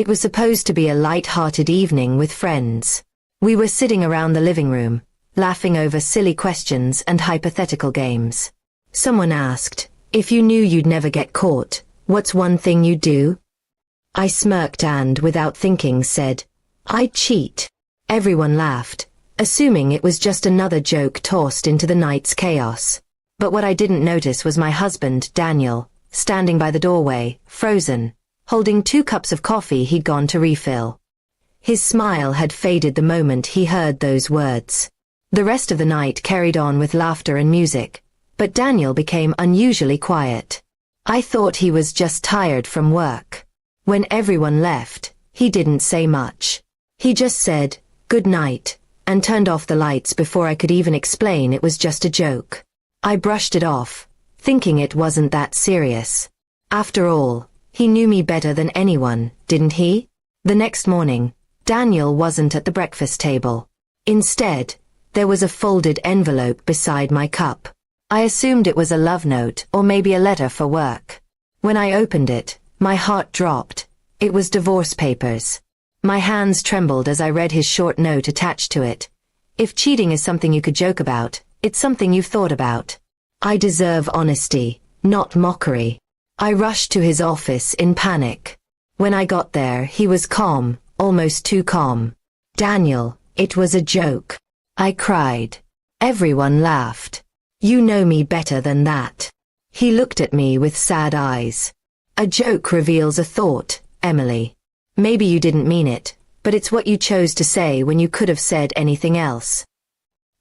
It was supposed to be a light-hearted evening with friends. We were sitting around the living room, laughing over silly questions and hypothetical games. Someone asked, "If you knew you'd never get caught, what's one thing you'd do?" I smirked and, without thinking, said, "I'd cheat." Everyone laughed, assuming it was just another joke tossed into the night's chaos. But what I didn't notice was my husband, Daniel, standing by the doorway, frozen, holding 2 cups of coffee he'd gone to refill. His smile had faded the moment he heard those words. The rest of the night carried on with laughter and music, but Daniel became unusually quiet. I thought he was just tired from work. When everyone left, he didn't say much. He just said, "Good night," and turned off the lights before I could even explain it was just a joke. I brushed it off, thinking it wasn't that serious. After all, he knew me better than anyone, didn't he? The next morning, Daniel wasn't at the breakfast table. Instead, there was a folded envelope beside my cup. I assumed it was a love note or maybe a letter for work. When I opened it, my heart dropped. It was divorce papers. My hands trembled as I read his short note attached to it. "If cheating is something you could joke about, it's something you've thought about. I deserve honesty, not mockery." I rushed to his office in panic. When I got there, he was calm, almost too calm. "Daniel, it was a joke," I cried. Everyone laughed. "You know me better than that." He looked at me with sad eyes. "A joke reveals a thought, Emily. Maybe you didn't mean it, but it's what you chose to say when you could have said anything else."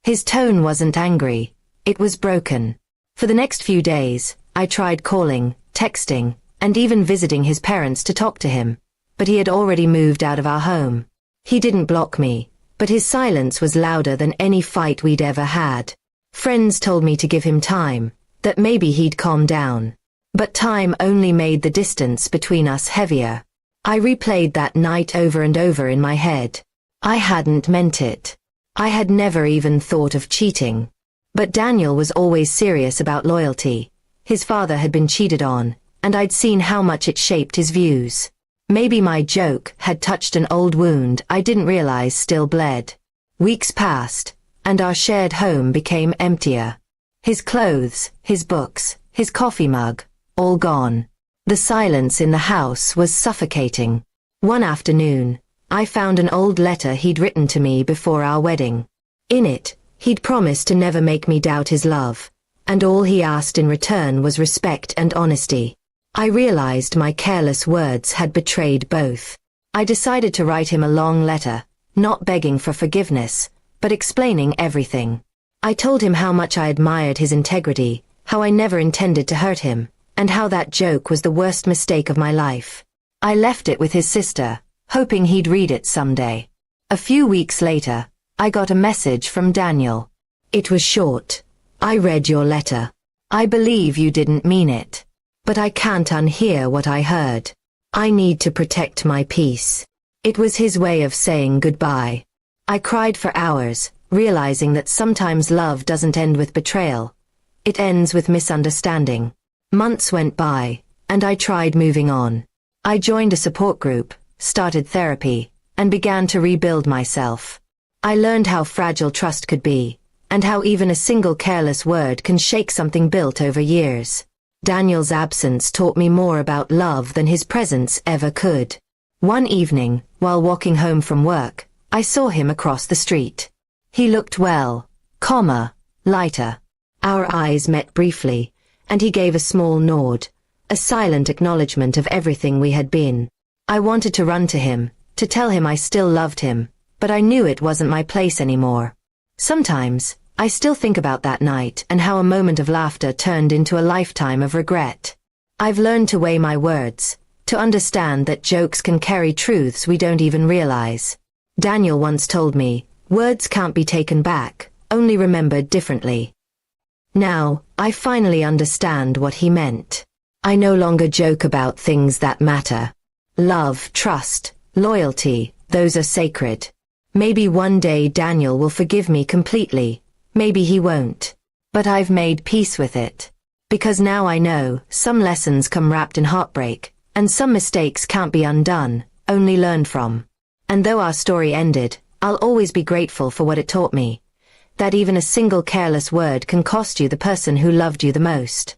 His tone wasn't angry. It was broken. For the next few days, I tried calling, texting, and even visiting his parents to talk to him, but he had already moved out of our home. He didn't block me, but his silence was louder than any fight we'd ever had. Friends told me to give him time, that maybe he'd calm down. But time only made the distance between us heavier. I replayed that night over and over in my head. I hadn't meant it. I had never even thought of cheating. But Daniel was always serious about loyalty. His father had been cheated on, and I'd seen how much it shaped his views. Maybe my joke had touched an old wound I didn't realize still bled. Weeks passed, and our shared home became emptier. His clothes, his books, his coffee mug, all gone. The silence in the house was suffocating. One afternoon, I found an old letter he'd written to me before our wedding. In it, he'd promised to never make me doubt his love, and all he asked in return was respect and honesty. I realized my careless words had betrayed both. I decided to write him a long letter, not begging for forgiveness, but explaining everything. I told him how much I admired his integrity, how I never intended to hurt him, and how that joke was the worst mistake of my life. I left it with his sister, hoping he'd read it someday. A few weeks later, I got a message from Daniel. It was short. "I read your letter. I believe you didn't mean it. But I can't unhear what I heard. I need to protect my peace." It was his way of saying goodbye. I cried for hours, realizing that sometimes love doesn't end with betrayal. It ends with misunderstanding. Months went by, and I tried moving on. I joined a support group, started therapy, and began to rebuild myself. I learned how fragile trust could be, and how even a single careless word can shake something built over years. Daniel's absence taught me more about love than his presence ever could. One evening, while walking home from work, I saw him across the street. He looked well, calmer, lighter. Our eyes met briefly, and he gave a small nod, a silent acknowledgement of everything we had been. I wanted to run to him, to tell him I still loved him, but I knew it wasn't my place anymore. Sometimes, I still think about that night and how a moment of laughter turned into a lifetime of regret. I've learned to weigh my words, to understand that jokes can carry truths we don't even realize. Daniel once told me, words can't be taken back, only remembered differently. Now, I finally understand what he meant. I no longer joke about things that matter. Love, trust, loyalty, those are sacred. Maybe one day Daniel will forgive me completely. Maybe he won't. But I've made peace with it. Because now I know, some lessons come wrapped in heartbreak, and some mistakes can't be undone, only learn from. And though our story ended, I'll always be grateful for what it taught me. That even a single careless word can cost you the person who loved you the most.